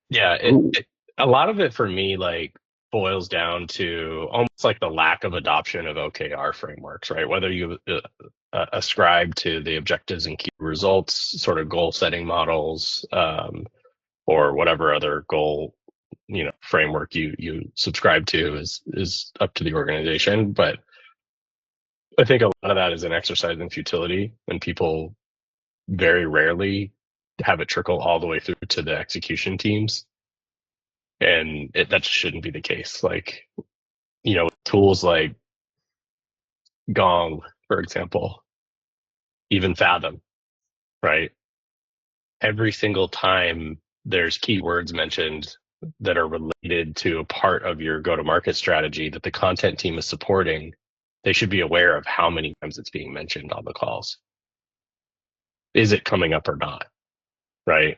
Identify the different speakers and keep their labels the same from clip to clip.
Speaker 1: Yeah,
Speaker 2: Who?
Speaker 1: a lot of it for me like boils down to almost like the lack of adoption of OKR frameworks, right? Whether you ascribe to the objectives and key results, sort of goal setting models, or whatever other goal, framework you subscribe to is up to the organization. But I think a lot of that is an exercise in futility, and people very rarely have it trickle all the way through to the execution teams. And that shouldn't be the case. Like, tools like Gong, for example, even Fathom, right? Every single time there's keywords mentioned that are related to a part of your go-to-market strategy that the content team is supporting, they should be aware of how many times it's being mentioned on the calls. Is it coming up or not? Right?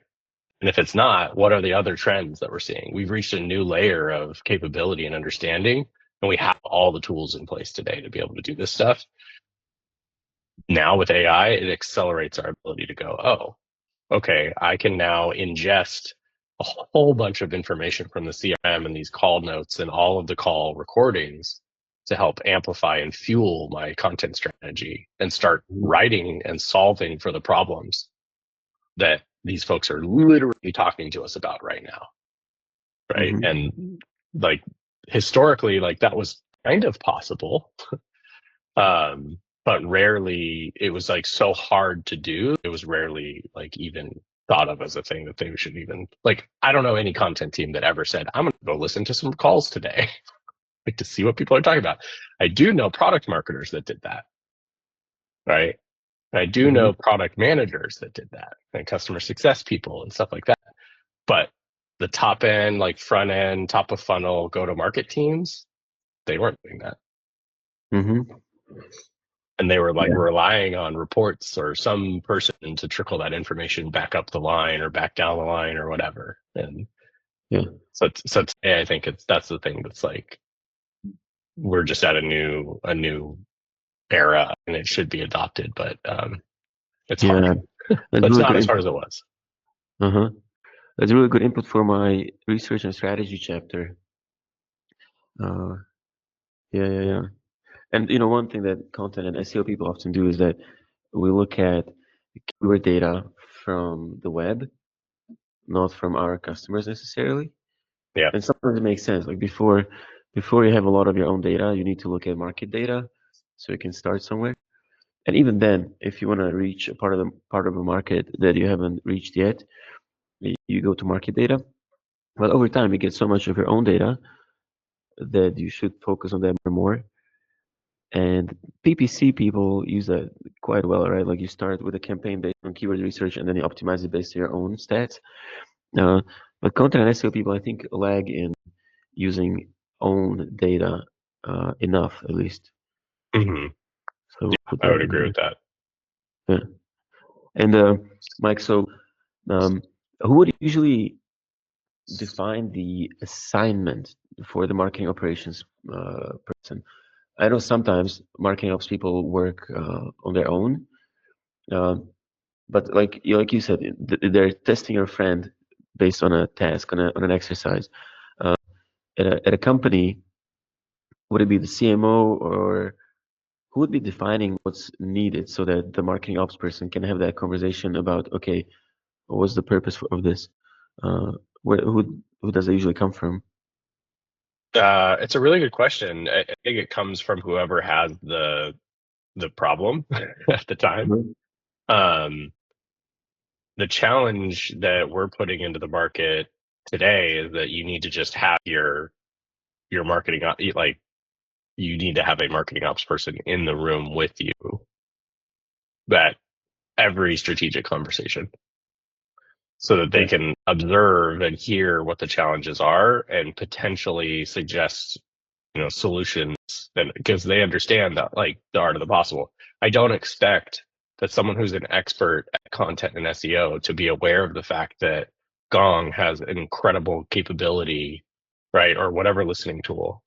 Speaker 1: And if it's not, what are the other trends that we're seeing? We've reached a new layer of capability and understanding, and we have all the tools in place today to be able to do this stuff. Now with AI, it accelerates our ability to go, oh, okay, I can now ingest a whole bunch of information from the CRM and these call notes and all of the call recordings to help amplify and fuel my content strategy and start writing and solving for the problems that these folks are literally talking to us about right now. Right.
Speaker 2: Hmm.
Speaker 1: And like historically, like that was kind of possible. But rarely it was like so hard to do. It was rarely like even thought of as a thing that they should even like. I don't know any content team that ever said, I'm going to go listen to some calls today, like to see what people are talking about. I do know product marketers that did that, right? I do
Speaker 2: Hmm.
Speaker 1: know product managers that did that and customer success people and stuff like that. But the top end, like front end, top of funnel, go to market teams, they weren't doing that.
Speaker 2: Hmm.
Speaker 1: And they were like
Speaker 2: Yeah.
Speaker 1: relying on reports or some person to trickle that information back up the line or back down the line or whatever. And
Speaker 2: Yeah.
Speaker 1: so today I think that's the thing that's like we're just at a new era and it should be adopted, but it's hard.
Speaker 2: Yeah. That's
Speaker 1: But it's
Speaker 2: really
Speaker 1: not
Speaker 2: good
Speaker 1: as hard
Speaker 2: input.
Speaker 1: as it was.
Speaker 2: Uh-huh. That's really good input for my research and strategy chapter. Uh, yeah, yeah, yeah. And one thing that content and SEO people often do is that we look at keyword data from the web, not from our customers necessarily.
Speaker 1: Yeah.
Speaker 2: And sometimes it makes sense. Like before you have a lot of your own data, you need to look at market data so you can start somewhere. And even then, if you want to reach a part of a market that you haven't reached yet, you go to market data. But over time, you get so much of your own data that you should focus on that more. And PPC people use that quite well, right? Like you start with a campaign based on keyword research, and then you optimize it based on your own stats. Uh, but content and SEO people, I think, lag in using own data enough, at least.
Speaker 1: Hmm.
Speaker 2: So put
Speaker 1: I
Speaker 2: that
Speaker 1: would
Speaker 2: in
Speaker 1: agree with
Speaker 2: there.
Speaker 1: that.
Speaker 2: Yeah. And Mike, so um, who would usually define the assignment for the marketing operations person? I know sometimes marketing ops people work on their own, uh, but like you said, they're testing your friend based on a task, on an exercise. Uh, at a company, would it be the CMO, or who would be defining what's needed so that the marketing ops person can have that conversation about, okay, what's the purpose of this? Uh, who does it usually come from?
Speaker 1: It's a really good question. I think it comes from whoever has the problem at the time.
Speaker 2: Mhm.
Speaker 1: Um, the challenge that we're putting into the market today is that you need to just have your marketing like you need to have a marketing ops person in the room with you at every strategic conversation so that they
Speaker 2: Yeah.
Speaker 1: can observe and hear what the challenges are and potentially suggest solutions, and because they understand that like the art of the possible. I don't expect that someone who's an expert at content and SEO to be aware of the fact that Gong has an incredible capability, right? Or whatever listening tool,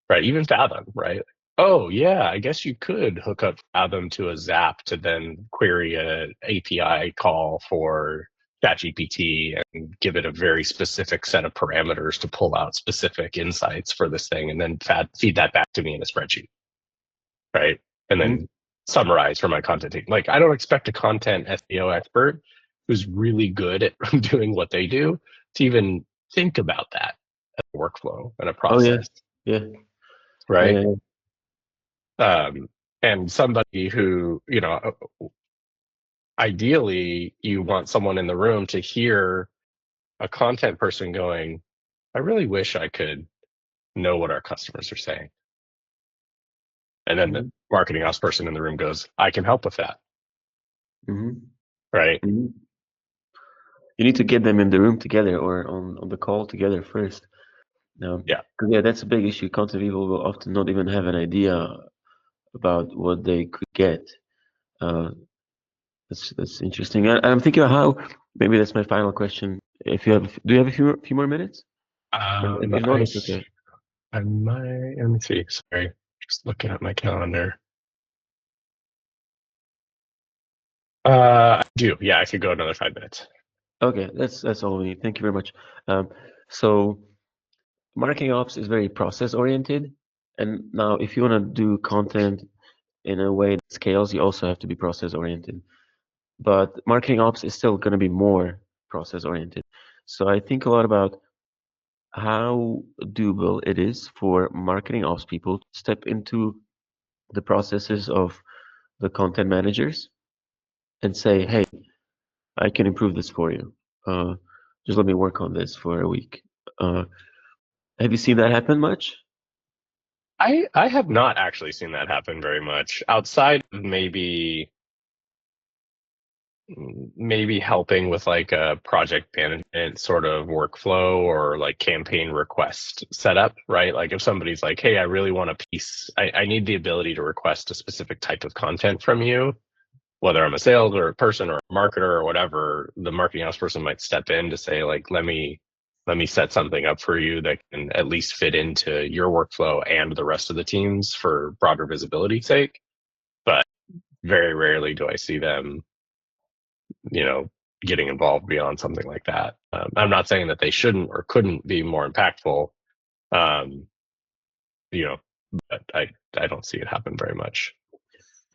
Speaker 1: right? Even Fathom, right? Oh yeah, I guess you could hook up Fathom to a Zap to then query a API call for ChatGPT and give it a very specific set of parameters to pull out specific insights for this thing, and then feed that back to me in a spreadsheet, right? And then summarize for my content team. Like, I don't expect a content SEO expert who's really good at doing what they do to even think about that as a workflow and a
Speaker 2: Oh yeah,
Speaker 1: process,
Speaker 2: yeah,
Speaker 1: right?
Speaker 2: yeah.
Speaker 1: And somebody who, ideally you want someone in the room to hear a content person going, I really wish I could know what our customers are saying. And then the
Speaker 2: Mm-hmm.
Speaker 1: marketing ops person in the room goes, I can help with that.
Speaker 2: Mm-hmm.
Speaker 1: Right.
Speaker 2: Mm-hmm. You need to get them in the room together or on the call together first.
Speaker 1: Yeah.
Speaker 2: 'Cause, yeah, that's a big issue. Content people will often not even have an idea about what they could get. Uh, that's interesting. I'm thinking about how. Maybe that's my final question. If you have, do you have a few more minutes? If not,
Speaker 1: I
Speaker 2: it's okay.
Speaker 1: might, let me see. Sorry. Just looking at my calendar. I do. Yeah, I could go another 5 minutes.
Speaker 2: Okay, that's all we need. Thank you very much. So marketing ops is very process oriented, and now if you want to do content in a way that scales, you also have to be process oriented. But marketing ops is still going to be more process oriented. So I think a lot about how doable it is for marketing ops people to step into the processes of the content managers and say, hey, I can improve this for you. Uh, just let me work on this for a week. Uh, have you seen that happen much?
Speaker 1: I have not actually seen that happen very much outside of maybe helping with like a project management sort of workflow or like campaign request setup, right? Like if somebody's like, hey, I really want a piece, I need the ability to request a specific type of content from you, whether I'm a sales or a person or a marketer or whatever, the marketing ops person might step in to say, like, let me set something up for you that can at least fit into your workflow and the rest of the teams for broader visibility sake. But very rarely do I see them, getting involved beyond something like that. I'm not saying that they shouldn't or couldn't be more impactful, um, you know, but I don't see it happen very much.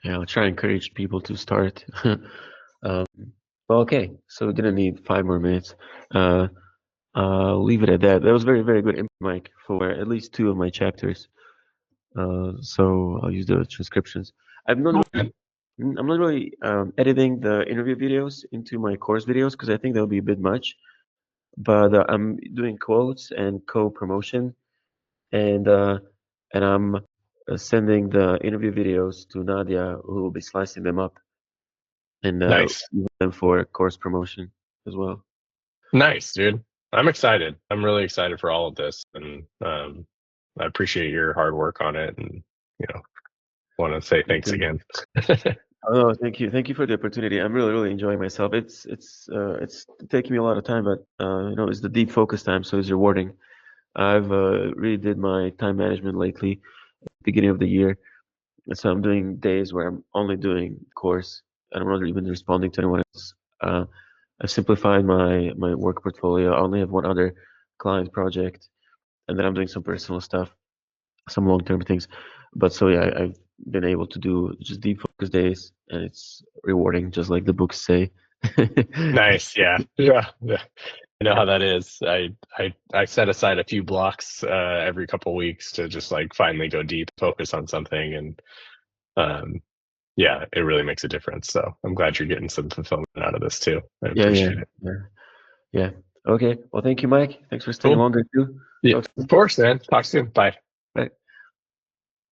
Speaker 2: Yeah, I'll try and encourage people to start. um, well, okay, so we didn't need 5 more minutes. Uh, I'll leave it at that. That was very, very good input, Mike, for at least two of my chapters. So I'll use the transcriptions. I'm not
Speaker 1: Cool,
Speaker 2: really,
Speaker 1: man.
Speaker 2: I'm not really editing the interview videos into my course videos because I think that'll be a bit much. But I'm doing quotes and co-promotion, and uh, and I'm sending the interview videos to Nadia, who will be slicing them up and
Speaker 1: Nice.
Speaker 2: use them for course promotion as well.
Speaker 1: Nice, dude. I'm excited. I'm really excited for all of this, and I appreciate your hard work on it, and you know, want to say
Speaker 2: Me
Speaker 1: thanks
Speaker 2: too.
Speaker 1: again.
Speaker 2: Oh, thank you for the opportunity. I'm really, really enjoying myself. It's taking me a lot of time, but it's the deep focus time, so it's rewarding. I've really did my time management lately, beginning of the year, and so I'm doing days where I'm only doing course, and I'm not even responding to anyone else. Uh, I've simplified my work portfolio. I only have one other client project, and then I'm doing some personal stuff, some long-term things. But so yeah, I've been able to do just deep focus days, and it's rewarding, just like the books say.
Speaker 1: Nice, yeah, yeah, yeah. I know how that is. I set aside a few blocks every couple weeks to just like finally go deep, focus on something, and um, yeah, it really makes a difference. So I'm glad you're getting some fulfillment out of this too. I
Speaker 2: Yeah, yeah,
Speaker 1: appreciate it.
Speaker 2: yeah, yeah. Okay. Well, thank you, Mike. Thanks for staying
Speaker 1: Cool.
Speaker 2: longer too.
Speaker 1: Yeah,
Speaker 2: Talk
Speaker 1: of course, man. Talk soon. Bye.